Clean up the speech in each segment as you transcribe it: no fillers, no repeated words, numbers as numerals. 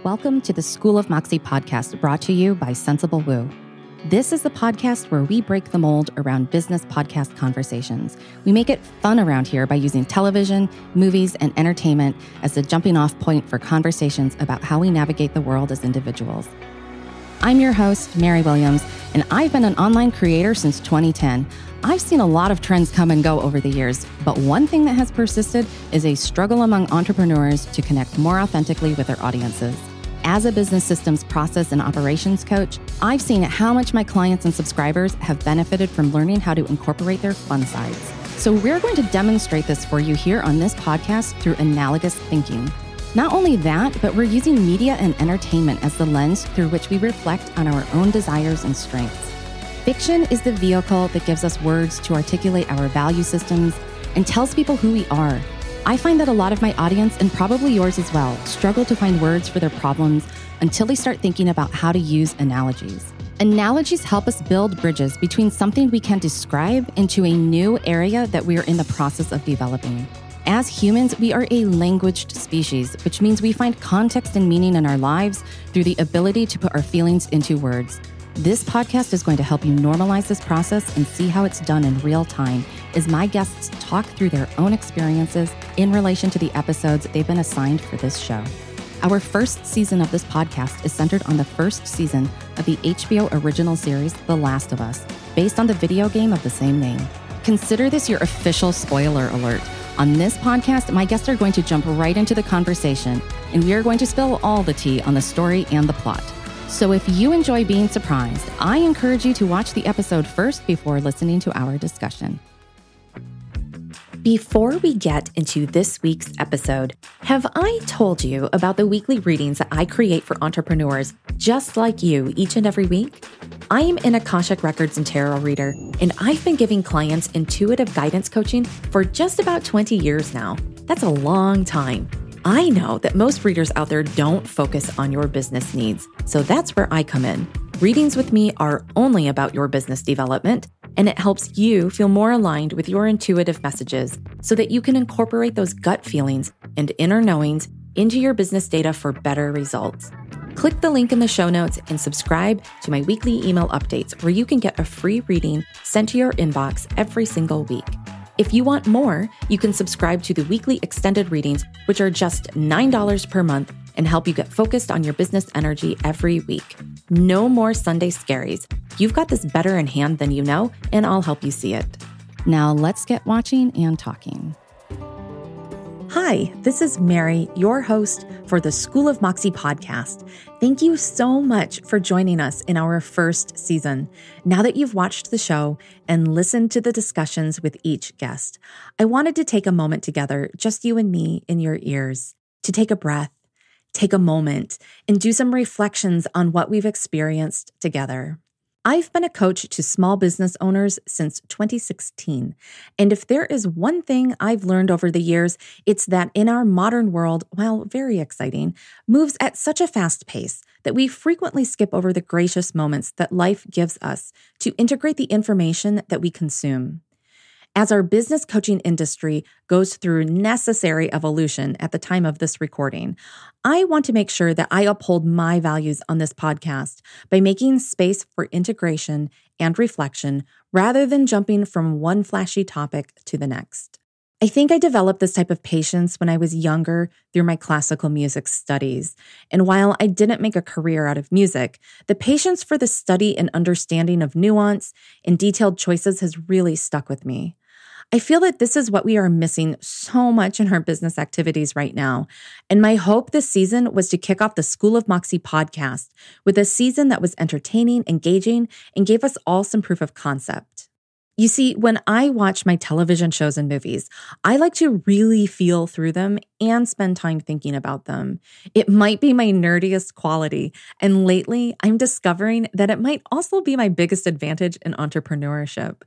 Welcome to the School of Moxie podcast brought to you by Sensible Woo. This is the podcast where we break the mold around business podcast conversations. We make it fun around here by using television, movies, and entertainment as the jumping off point for conversations about how we navigate the world as individuals. I'm your host, Mary Williams, and I've been an online creator since 2010. I've seen a lot of trends come and go over the years, but one thing that has persisted is a struggle among entrepreneurs to connect more authentically with their audiences. As a business systems process and operations coach, I've seen how much my clients and subscribers have benefited from learning how to incorporate their fun sides. So we're going to demonstrate this for you here on this podcast through analogous thinking. Not only that, but we're using media and entertainment as the lens through which we reflect on our own desires and strengths. Fiction is the vehicle that gives us words to articulate our value systems and tells people who we are. I find that a lot of my audience, and probably yours as well, struggle to find words for their problems until they start thinking about how to use analogies. Analogies help us build bridges between something we can describe into a new area that we are in the process of developing. As humans, we are a languaged species, which means we find context and meaning in our lives through the ability to put our feelings into words. This podcast is going to help you normalize this process and see how it's done in real time as my guests talk through their own experiences in relation to the episodes they've been assigned for this show. Our first season of this podcast is centered on the first season of the HBO original series, The Last of Us, based on the video game of the same name. Consider this your official spoiler alert. On this podcast, my guests are going to jump right into the conversation, and we are going to spill all the tea on the story and the plot. So if you enjoy being surprised, I encourage you to watch the episode first before listening to our discussion. Before we get into this week's episode, have I told you about the weekly readings that I create for entrepreneurs just like you each and every week? I am an Akashic Records and Tarot reader, and I've been giving clients intuitive guidance coaching for just about 20 years now. That's a long time. I know that most readers out there don't focus on your business needs, so that's where I come in. Readings with me are only about your business development, and it helps you feel more aligned with your intuitive messages so that you can incorporate those gut feelings and inner knowings into your business data for better results. Click the link in the show notes and subscribe to my weekly email updates where you can get a free reading sent to your inbox every single week. If you want more, you can subscribe to the weekly extended readings, which are just $9 per month and help you get focused on your business energy every week. No more Sunday scaries. You've got this better in hand than you know, and I'll help you see it. Now let's get watching and talking. Hi, this is Mary, your host for the School of Moxie podcast. Thank you so much for joining us in our first season. Now that you've watched the show and listened to the discussions with each guest, I wanted to take a moment together, just you and me in your ears, to take a breath, take a moment, and do some reflections on what we've experienced together. I've been a coach to small business owners since 2016, and if there is one thing I've learned over the years, it's that in our modern world, while very exciting, moves at such a fast pace that we frequently skip over the gracious moments that life gives us to integrate the information that we consume. As our business coaching industry goes through necessary evolution at the time of this recording, I want to make sure that I uphold my values on this podcast by making space for integration and reflection rather than jumping from one flashy topic to the next. I think I developed this type of patience when I was younger through my classical music studies. And while I didn't make a career out of music, the patience for the study and understanding of nuance and detailed choices has really stuck with me. I feel that this is what we are missing so much in our business activities right now. And my hope this season was to kick off the School of Moxie podcast with a season that was entertaining, engaging, and gave us all some proof of concept. You see, when I watch my television shows and movies, I like to really feel through them and spend time thinking about them. It might be my nerdiest quality, and lately I'm discovering that it might also be my biggest advantage in entrepreneurship.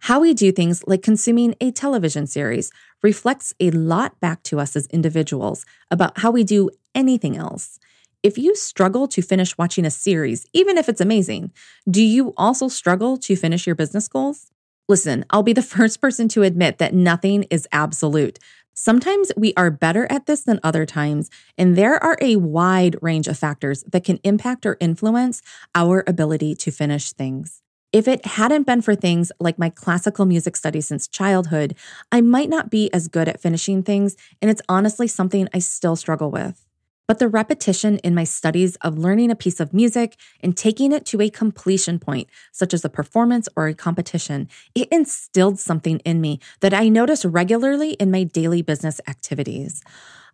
How we do things like consuming a television series reflects a lot back to us as individuals about how we do anything else. If you struggle to finish watching a series, even if it's amazing, do you also struggle to finish your business goals? Listen, I'll be the first person to admit that nothing is absolute, Sometimes we are better at this than other times, and there are a wide range of factors that can impact or influence our ability to finish things. If it hadn't been for things like my classical music studies since childhood, I might not be as good at finishing things, and it's honestly something I still struggle with. But the repetition in my studies of learning a piece of music and taking it to a completion point, such as a performance or a competition, it instilled something in me that I notice regularly in my daily business activities.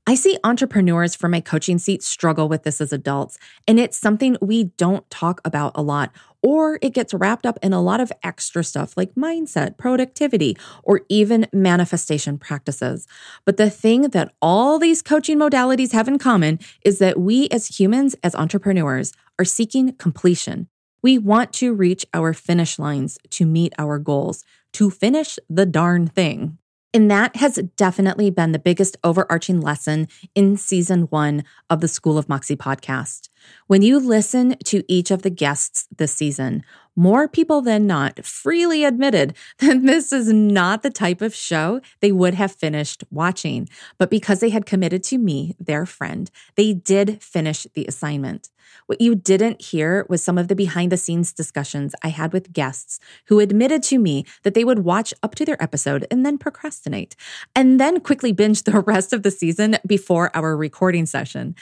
I see entrepreneurs from my coaching seat struggle with this as adults, and it's something we don't talk about a lot, or it gets wrapped up in a lot of extra stuff like mindset, productivity, or even manifestation practices. But the thing that all these coaching modalities have in common is that we as humans, as entrepreneurs, are seeking completion. We want to reach our finish lines to meet our goals, to finish the darn thing. And that has definitely been the biggest overarching lesson in season 1 of the School of Moxie podcast. When you listen to each of the guests this season, more people than not freely admitted that this is not the type of show they would have finished watching. But because they had committed to me, their friend, they did finish the assignment. What you didn't hear was some of the behind-the-scenes discussions I had with guests who admitted to me that they would watch up to their episode and then procrastinate, and then quickly binge the rest of the season before our recording session.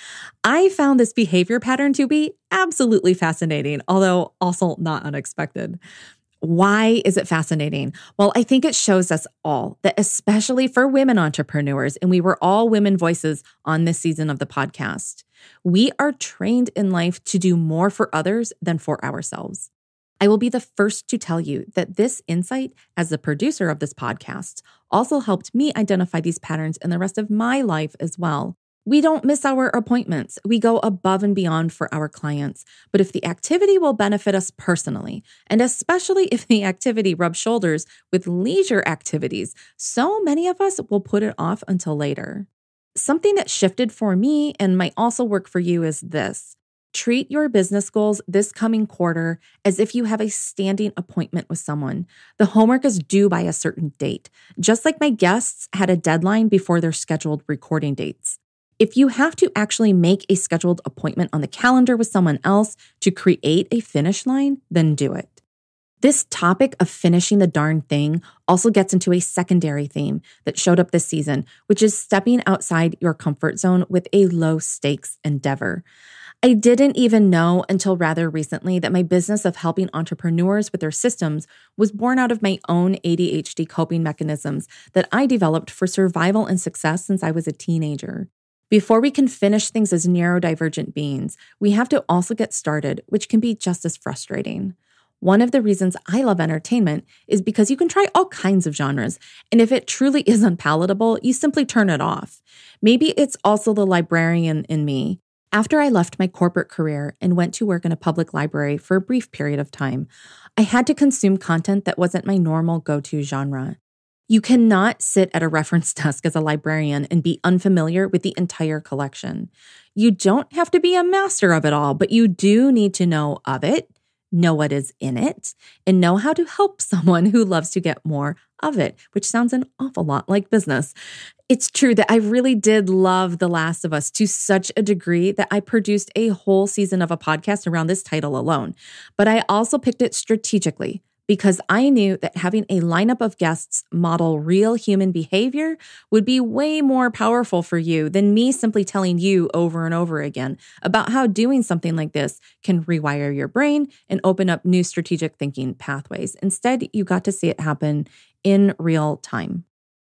I found this behavior pattern to be absolutely fascinating, although also not unexpected. Why is it fascinating? Well, I think it shows us all that, especially for women entrepreneurs, and we were all women voices on this season of the podcast, we are trained in life to do more for others than for ourselves. I will be the first to tell you that this insight, as the producer of this podcast, also helped me identify these patterns in the rest of my life as well. We don't miss our appointments. We go above and beyond for our clients. But if the activity will benefit us personally, and especially if the activity rubs shoulders with leisure activities, so many of us will put it off until later. Something that shifted for me and might also work for you is this. Treat your business goals this coming quarter as if you have a standing appointment with someone. The homework is due by a certain date, just like my guests had a deadline before their scheduled recording dates. If you have to actually make a scheduled appointment on the calendar with someone else to create a finish line, then do it. This topic of finishing the darn thing also gets into a secondary theme that showed up this season, which is stepping outside your comfort zone with a low-stakes endeavor. I didn't even know until rather recently that my business of helping entrepreneurs with their systems was born out of my own ADHD coping mechanisms that I developed for survival and success since I was a teenager. Before we can finish things as neurodivergent beings, we have to also get started, which can be just as frustrating. One of the reasons I love entertainment is because you can try all kinds of genres, and if it truly is unpalatable, you simply turn it off. Maybe it's also the librarian in me. After I left my corporate career and went to work in a public library for a brief period of time, I had to consume content that wasn't my normal go-to genre. You cannot sit at a reference desk as a librarian and be unfamiliar with the entire collection. You don't have to be a master of it all, but you do need to know of it, know what is in it, and know how to help someone who loves to get more of it, which sounds an awful lot like business. It's true that I really did love The Last of Us to such a degree that I produced a whole season of a podcast around this title alone. But I also picked it strategically because I knew that having a lineup of guests model real human behavior would be way more powerful for you than me simply telling you over and over again about how doing something like this can rewire your brain and open up new strategic thinking pathways. Instead, you got to see it happen in real time.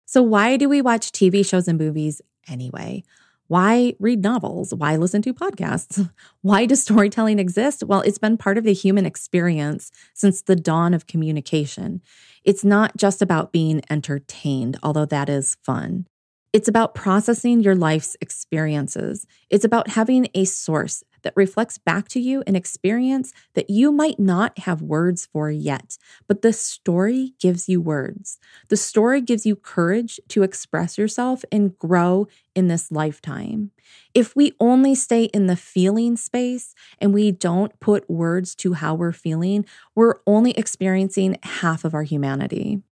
So why do we watch TV shows and movies anyway? Why read novels? Why listen to podcasts? Why does storytelling exist? Well, it's been part of the human experience since the dawn of communication. It's not just about being entertained, although that is fun. It's about processing your life's experiences. It's about having a source that reflects back to you an experience that you might not have words for yet, but the story gives you words. The story gives you courage to express yourself and grow in this lifetime. If we only stay in the feeling space and we don't put words to how we're feeling, we're only experiencing half of our humanity.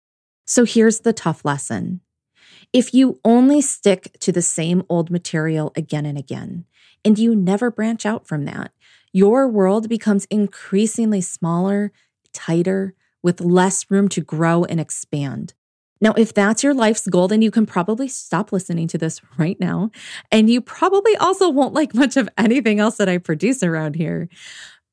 So here's the tough lesson. If you only stick to the same old material again and again, and you never branch out from that, your world becomes increasingly smaller, tighter, with less room to grow and expand. Now, if that's your life's goal, then you can probably stop listening to this right now. And you probably also won't like much of anything else that I produce around here,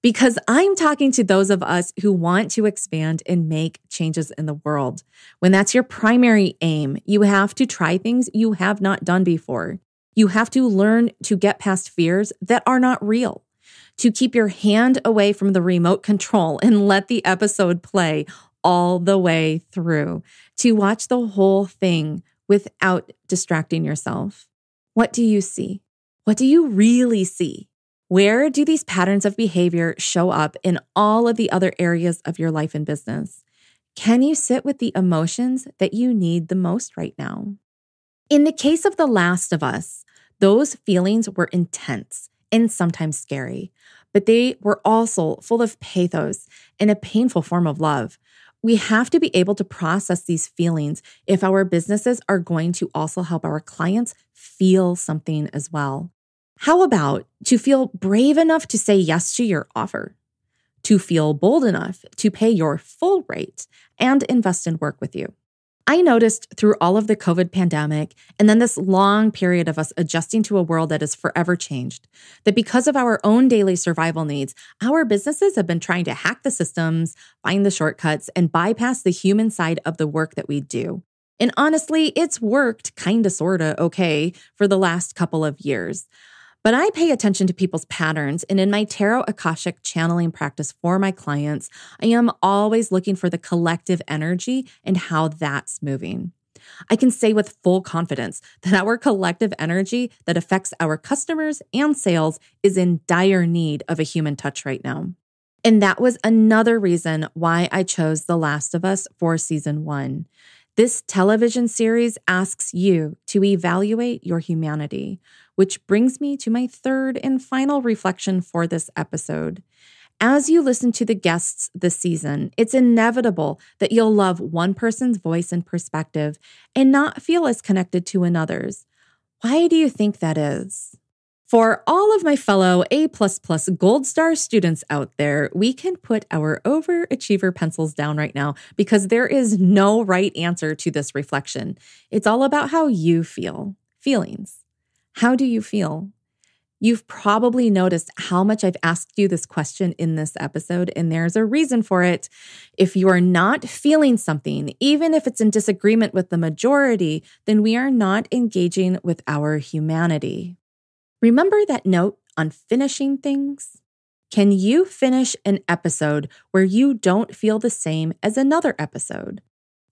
because I'm talking to those of us who want to expand and make changes in the world. When that's your primary aim, you have to try things you have not done before. You have to learn to get past fears that are not real, to keep your hand away from the remote control and let the episode play all the way through, to watch the whole thing without distracting yourself. What do you see? What do you really see? Where do these patterns of behavior show up in all of the other areas of your life and business? Can you sit with the emotions that you need the most right now? In the case of The Last of Us, those feelings were intense and sometimes scary, but they were also full of pathos and a painful form of love. We have to be able to process these feelings if our businesses are going to also help our clients feel something as well. How about to feel brave enough to say yes to your offer, to feel bold enough to pay your full rate and invest in work with you? I noticed through all of the COVID pandemic and then this long period of us adjusting to a world that is forever changed, that because of our own daily survival needs, our businesses have been trying to hack the systems, find the shortcuts, and bypass the human side of the work that we do. And honestly, it's worked kinda sorta okay for the last couple of years. But I pay attention to people's patterns, and in my Tarot Akashic channeling practice for my clients, I am always looking for the collective energy and how that's moving. I can say with full confidence that our collective energy that affects our customers and sales is in dire need of a human touch right now. And that was another reason why I chose The Last of Us for season 1. This television series asks you to evaluate your humanity, which brings me to my third and final reflection for this episode. As you listen to the guests this season, it's inevitable that you'll love one person's voice and perspective and not feel as connected to another's. Why do you think that is? For all of my fellow A++ Gold Star students out there, we can put our overachiever pencils down right now because there is no right answer to this reflection. It's all about how you feel. Feelings. How do you feel? You've probably noticed how much I've asked you this question in this episode, and there's a reason for it. If you are not feeling something, even if it's in disagreement with the majority, then we are not engaging with our humanity. Remember that note on finishing things? Can you finish an episode where you don't feel the same as another episode?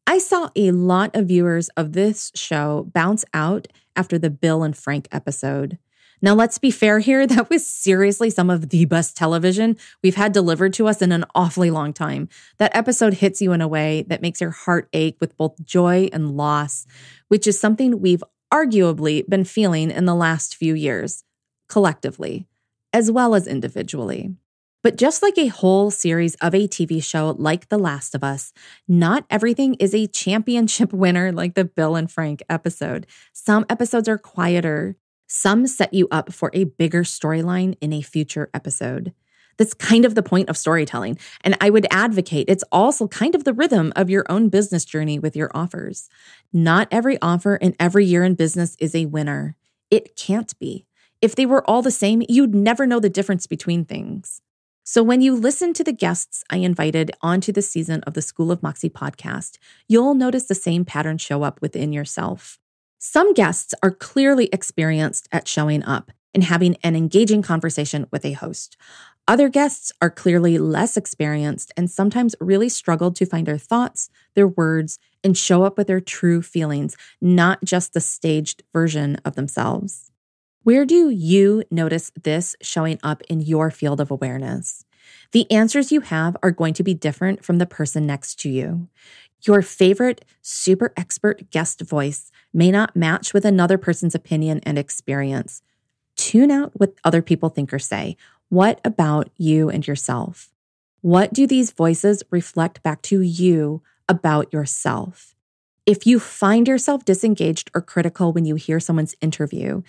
I saw a lot of viewers of this show bounce out after the Bill and Frank episode. Now, let's be fair here. That was seriously some of the best television we've had delivered to us in an awfully long time. That episode hits you in a way that makes your heart ache with both joy and loss, which is something we've arguably been feeling in the last few years, collectively, as well as individually. But just like a whole series of a TV show like The Last of Us, not everything is a championship winner like the Bill and Frank episode. Some episodes are quieter. Some set you up for a bigger storyline in a future episode. That's kind of the point of storytelling. And I would advocate it's also kind of the rhythm of your own business journey with your offers. Not every offer and every year in business is a winner. It can't be. If they were all the same, you'd never know the difference between things. So when you listen to the guests I invited onto the season of the School of Moxie podcast, you'll notice the same pattern show up within yourself. Some guests are clearly experienced at showing up and having an engaging conversation with a host. Other guests are clearly less experienced and sometimes really struggle to find their thoughts, their words, and show up with their true feelings, not just the staged version of themselves. Where do you notice this showing up in your field of awareness? The answers you have are going to be different from the person next to you. Your favorite super expert guest voice may not match with another person's opinion and experience. Tune out what other people think or say. What about you and yourself? What do these voices reflect back to you about yourself? If you find yourself disengaged or critical when you hear someone's interview,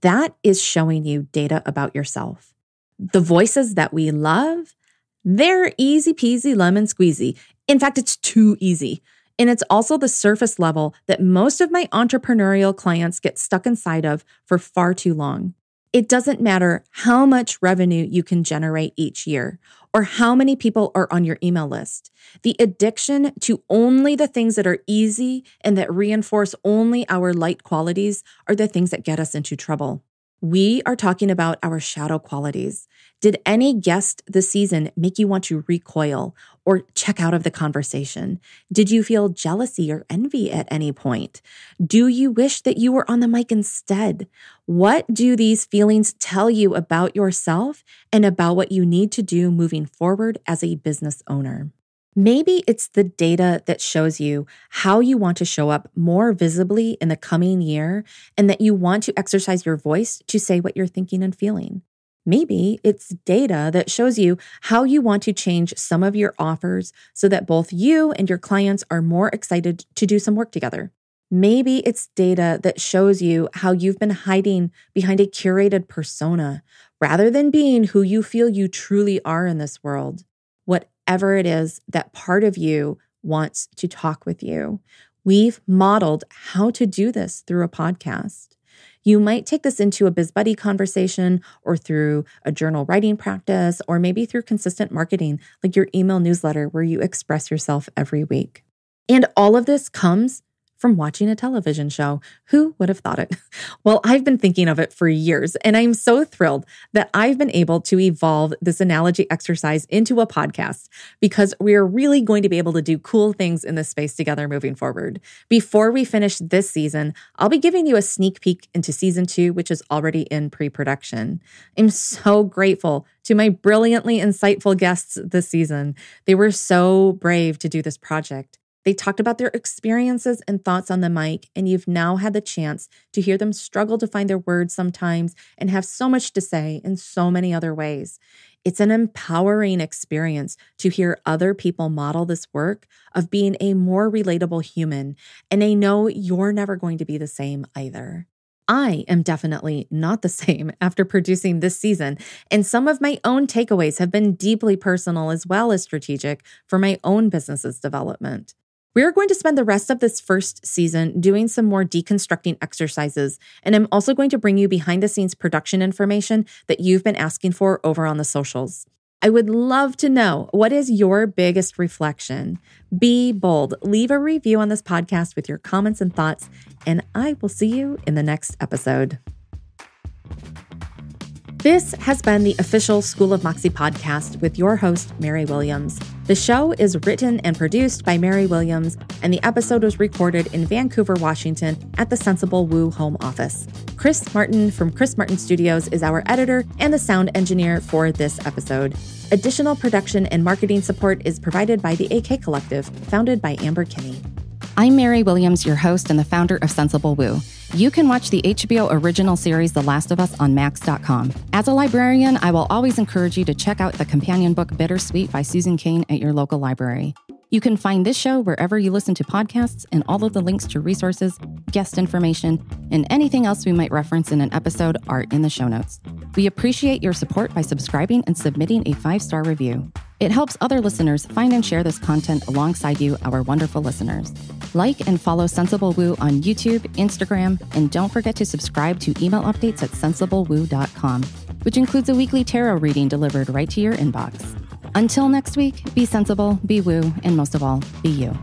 that is showing you data about yourself. The voices that we love, they're easy peasy lemon squeezy. In fact, it's too easy. And it's also the surface level that most of my entrepreneurial clients get stuck inside of for far too long. It doesn't matter how much revenue you can generate each year or how many people are on your email list. The addiction to only the things that are easy and that reinforce only our light qualities are the things that get us into trouble. We are talking about our shadow qualities. Did any guest this season make you want to recoil or check out of the conversation? Did you feel jealousy or envy at any point? Do you wish that you were on the mic instead? What do these feelings tell you about yourself and about what you need to do moving forward as a business owner? Maybe it's the data that shows you how you want to show up more visibly in the coming year and that you want to exercise your voice to say what you're thinking and feeling. Maybe it's data that shows you how you want to change some of your offers so that both you and your clients are more excited to do some work together. Maybe it's data that shows you how you've been hiding behind a curated persona rather than being who you feel you truly are in this world. Whatever it is that part of you wants to talk with you, we've modeled how to do this through a podcast. You might take this into a biz buddy conversation or through a journal writing practice, or maybe through consistent marketing like your email newsletter where you express yourself every week. And all of this comes from watching a television show. Who would have thought it? Well, I've been thinking of it for years, and I'm so thrilled that I've been able to evolve this analogy exercise into a podcast because we're really going to be able to do cool things in this space together moving forward. Before we finish this season, I'll be giving you a sneak peek into season 2, which is already in pre-production. I'm so grateful to my brilliantly insightful guests this season. They were so brave to do this project. They talked about their experiences and thoughts on the mic, and you've now had the chance to hear them struggle to find their words sometimes and have so much to say in so many other ways. It's an empowering experience to hear other people model this work of being a more relatable human, and I know you're never going to be the same either. I am definitely not the same after producing this season, and some of my own takeaways have been deeply personal as well as strategic for my own business's development. We're going to spend the rest of this first season doing some more deconstructing exercises, and I'm also going to bring you behind-the-scenes production information that you've been asking for over on the socials. I would love to know, what is your biggest reflection? Be bold. Leave a review on this podcast with your comments and thoughts, and I will see you in the next episode. This has been the official School of Moxie podcast with your host, Mary Williams. The show is written and produced by Mary Williams, and the episode was recorded in Vancouver, Washington at the Sensible Woo home office. Chris Martin from Chris Martin Studios is our editor and the sound engineer for this episode. Additional production and marketing support is provided by the AK Collective, founded by Amber Kinney. I'm Mary Williams, your host and the founder of Sensible Woo. You can watch the HBO original series The Last of Us on Max.com. As a librarian, I will always encourage you to check out the companion book Bittersweet by Susan Cain at your local library. You can find this show wherever you listen to podcasts, and all of the links to resources, guest information, and anything else we might reference in an episode are in the show notes. We appreciate your support by subscribing and submitting a 5-star review. It helps other listeners find and share this content alongside you, our wonderful listeners. Like and follow Sensible Woo on YouTube, Instagram, and don't forget to subscribe to email updates at sensiblewoo.com, which includes a weekly tarot reading delivered right to your inbox. Until next week, be sensible, be woo, and most of all, be you.